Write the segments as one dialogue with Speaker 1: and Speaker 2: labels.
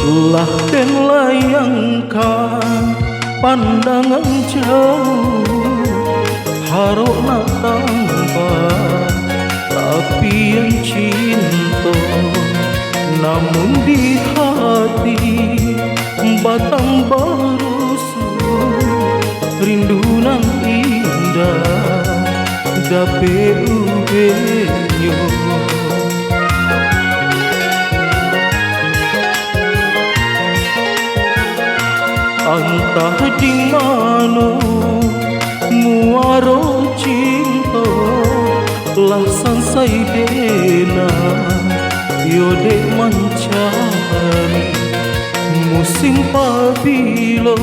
Speaker 1: Lah dan layangkan pandangan jauh, harap nak tampak tapi yang cinta. Namun di hati batang baru rindu nan indah dape ubenyo. Entah di mana muaro cinta lah sansai dena yo dek mencari musim pabilo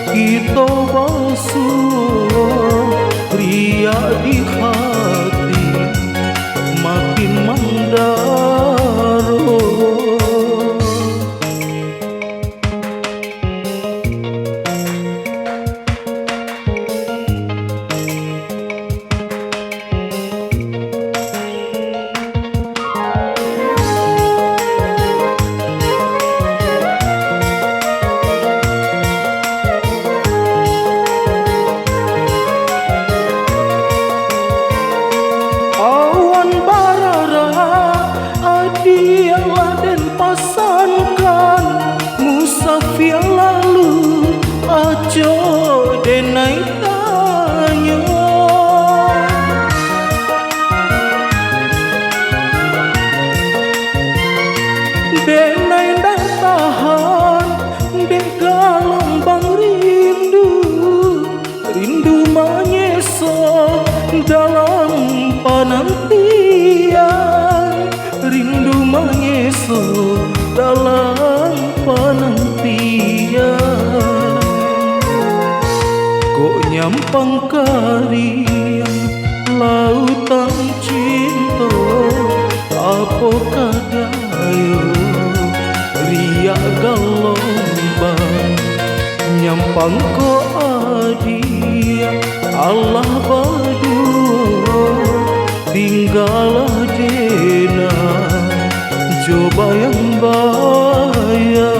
Speaker 1: kita basuh ria di hati makin mendaro. Musafir lalu ajo denai tanya, denai dah tahan dek gelombang rindu, rindu menyesal dalam penantian, rindu menyesal dalam penantian. Kok nyampang karian lautan cinta, apakah dayo riak gelombang nyampang ko adia Allah berdua tinggalah dena coba yang bayar.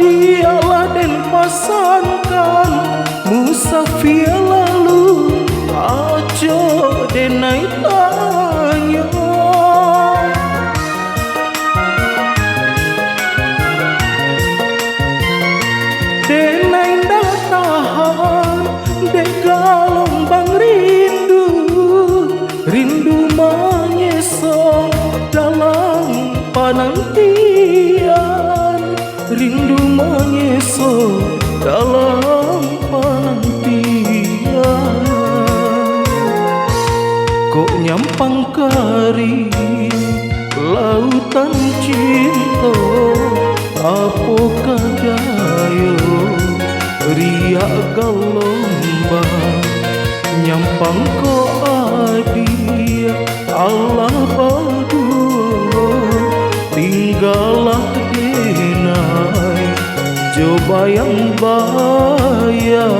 Speaker 1: Dialah dan pasankan musafir lalu ajo denai tanya, denai dah tahan dek gelombang rindu, rindu menyesal dalam penantian, rindu menyesal dalam penantian. Kok nyampang kari lautan cinta, apakah dayo riak gelombang nyampang ko adia Allah berdua tinggalah denai coba yang bayar.